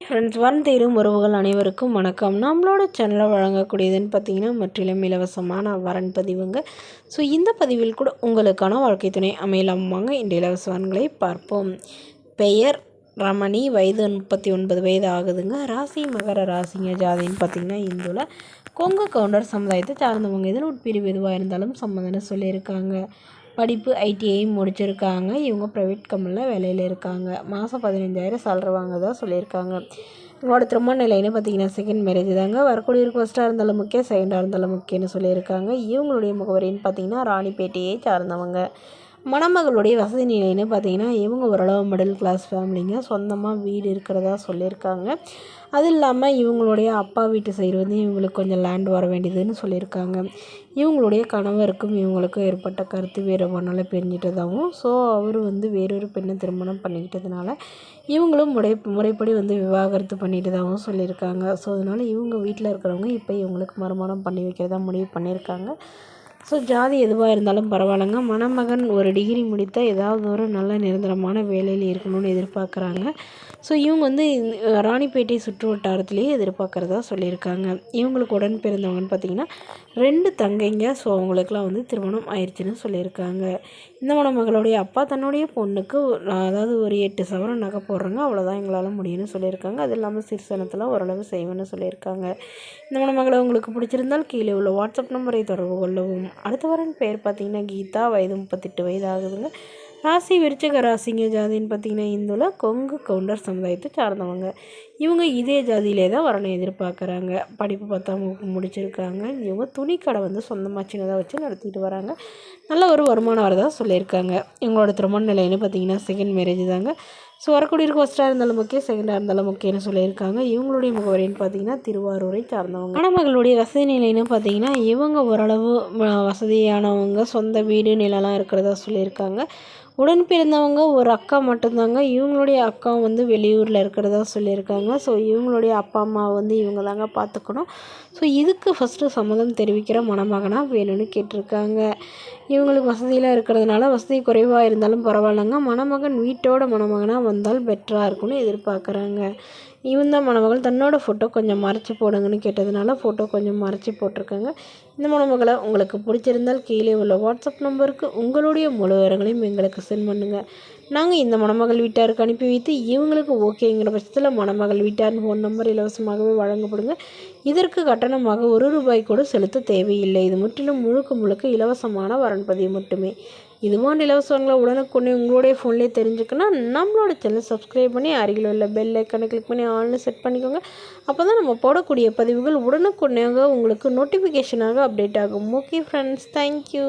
Friends, தேரும் உறவுகள் அனைவருக்கும் வணக்கம். நம்மளோட சேனலில் வழங்கக்கூடியதுன்னு பார்த்தீங்கன்னா முற்றிலும் இலவசமான வரன் பதிவுங்க. ஸோ இந்த பதிவில் கூட உங்களுக்கான வாழ்க்கை துணை அமையலாம். வாங்க இந்த இலவச வரன்களை பார்ப்போம். பெயர் ரமணி, வயது 39 வயது ஆகுதுங்க. ராசி மகர ராசிங்க. ஜாதின்னு பார்த்தீங்கன்னா இந்துல கொங்கு கவுண்டர் சமுதாயத்தை சார்ந்தவங்க. இதில் உட்பிரிவு எதுவாக இருந்தாலும் சம்மந்தம்னு சொல்லியிருக்காங்க. படிப்பு ஐடிஐ முடிச்சிருக்காங்க. இவங்க ப்ரைவேட் கம்பெனியில் வேலையில் இருக்காங்க. மாதம் 15,000 சேலரி வாங்கதா சொல்லியிருக்காங்க. இவங்களோட திருமண நிலைன்னு பார்த்தீங்கன்னா செகண்ட் மேரேஜ் தாங்க. வரக்கூடியவருக்கு ஃபஸ்ட்டாக இருந்தாலும் முக்கியம், செகண்டாக இருந்தாலும் முக்கியம்னு சொல்லியிருக்காங்க. இவங்களுடைய முகவரின்னு பார்த்தீங்கன்னா ராணிப்பேட்டையை சார்ந்தவங்க. மணமகளுடைய வசதி நிலைன்னு பார்த்தீங்கன்னா இவங்க ஓரளவு மிடில் கிளாஸ் ஃபேமிலிங்க. சொந்தமாக வீடு இருக்கிறதா சொல்லியிருக்காங்க. அது இல்லாமல் இவங்களுடைய அப்பா வீட்டு சைடு வந்து இவங்களுக்கு கொஞ்சம் லேண்ட் வர வேண்டியதுன்னு சொல்லியிருக்காங்க. இவங்களுடைய கணவருக்கும் இவங்களுக்கும் ஏற்பட்ட கருத்து வேறுபாடுனால பிரிஞ்சிட்டதாகவும், ஸோ அவர் வந்து வேறொரு பெண்ணை திருமணம் பண்ணிக்கிட்டதுனால இவங்களும் முறைப்படி வந்து விவாகரத்து பண்ணிட்டதாகவும் சொல்லியிருக்காங்க. ஸோ அதனால் இவங்க வீட்டில் இருக்கிறவங்க இப்போ இவங்களுக்கு மறுமணம் பண்ணி வைக்கிறதா முடிவு பண்ணியிருக்காங்க. ஸோ ஜாதி எதுவாக இருந்தாலும் பரவாயில்லைங்க. மணமகன் ஒரு டிகிரி முடித்த ஏதாவது ஒரு நல்ல நிரந்தரமான வேலையில் இருக்கணும்னு எதிர்பார்க்குறாங்க. ஸோ இவங்க வந்து ராணிப்பேட்டை சுற்று வட்டாரத்துலேயே எதிர்பார்க்குறதா சொல்லியிருக்காங்க. இவங்களுக்கு உடன் பிறந்தவங்கன்னு பார்த்திங்கன்னா 2 தங்கைங்க. ஸோ அவங்களுக்குலாம் வந்து திருமணம் ஆயிடுச்சுன்னு சொல்லியிருக்காங்க. இந்த மணமகளுடைய அப்பா தன்னுடைய பொண்ணுக்கு அதாவது ஒரு 8 சவரம் நகை போடுறாங்க, அவ்வளோதான் எங்களால் முடியும்னு சொல்லியிருக்காங்க. அது இல்லாமல் சிறுசனத்தில் ஓரளவு செய்வேன்னு சொல்லியிருக்காங்க. இந்த மணமகளை உங்களுக்கு பிடிச்சிருந்தால் கீழே உள்ள வாட்ஸ்அப் நம்பரை தொடர்பு கொள்ளவும். அடுத்த வரன் பேர் பார்த்திங்கன்னா கீதா, வயது 38 வயது ஆகுதுங்க. ராசி விருச்சிக ராசிங்க. ஜாதின்னு பார்த்திங்கன்னா இந்துல கொங்கு கவுண்டர் சமுதாயத்தை சார்ந்தவங்க. இவங்க இதே ஜாதியிலே தான் வரணும் எதிர்பார்க்குறாங்க. படிப்பு 10ஆம் வகுப்பு முடிச்சிருக்காங்க. இவங்க துணிக்கடை வந்து சொந்தமாக சின்னதாக வச்சு நடத்திட்டு வராங்க. நல்ல ஒரு வருமானம் வரதா சொல்லியிருக்காங்க. இவங்களோட திருமண நிலைன்னு பார்த்திங்கன்னா செகண்ட் மேரேஜ் தாங்க. ஸோ வரக்கூடியவருக்கு ஃபஸ்ட்டாக இருந்தாலும் ஓகே, செகண்டாக இருந்தாலும் ஓகேன்னு சொல்லியிருக்காங்க. இவங்களுடைய முகவரின்னு பார்த்திங்கன்னா திருவாரூரை சார்ந்தவங்க. மணமகளுடைய வசதி நிலைன்னு பார்த்திங்கன்னா இவங்க ஓரளவு வசதியானவங்க. சொந்த வீடு நிலம்லாம் இருக்கிறதா சொல்லியிருக்காங்க. உடன் பிறந்தவங்க ஒரு அக்கா மட்டும்தாங்க. இவங்களுடைய அக்கா வந்து வெளியூரில் இருக்கிறதா சொல்லியிருக்காங்க. ஸோ இவங்களுடைய அப்பா அம்மா வந்து இவங்க தாங்க பார்த்துக்கணும். ஸோ இதுக்கு ஃபஸ்ட்டு சம்மதம் தெரிவிக்கிற மணமகனாக வேணும்னு கேட்டிருக்காங்க. இவங்களுக்கு வசதியெலாம் இருக்கிறதுனால வசதி குறைவாக இருந்தாலும் பரவாயில்லைங்க. மணமகன் வீட்டோட மணமகனாக வந்தால் பெட்டராக இருக்கும்னு எதிர்பார்க்குறாங்க. இந்த மணமகள் தன்னோட ஃபோட்டோ கொஞ்சம் மறைச்சி போடுங்கன்னு கேட்டதுனால ஃபோட்டோ கொஞ்சம் மறைச்சி போட்டிருக்காங்க. இந்த மணமகளை உங்களுக்கு பிடிச்சிருந்தால் கீழே உள்ள வாட்ஸ்அப் நம்பருக்கு உங்களுடைய முழு விவரங்களையும் எங்களுக்கு சென்ட் பண்ணுங்கள். நாங்கள் இந்த மணமகள் வீட்டாருக்கு அனுப்பி வைத்து இவங்களுக்கு ஓகேங்கிற பட்சத்தில் மணமகள் வீட்டார் ஃபோன் நம்பர் இலவசமாகவே வழங்கப்படுங்க. இதற்கு கட்டணமாக ₹1 கூட செலுத்த தேவையில்லை. இது முற்றிலும் முழுக்க இலவசமான வரன் பதிவு மட்டுமே. இது போன்ற இலவசங்களை உடனுக்குடனே உங்களுடைய ஃபோன்லேயே தெரிஞ்சுக்கணும். நம்மளோட சேனல் சப்ஸ்கிரைப் பண்ணி அருகில் உள்ள பெல் ஐக்கனை கிளிக் பண்ணி ஆன்லைன் செட் பண்ணிக்கோங்க. அப்போ தான் நம்ம போடக்கூடிய பதிவுகள் உடனுக்குடனே உங்களுக்கு நோட்டிஃபிகேஷனாக அப்டேட் ஆகும். Okay friends, thank you.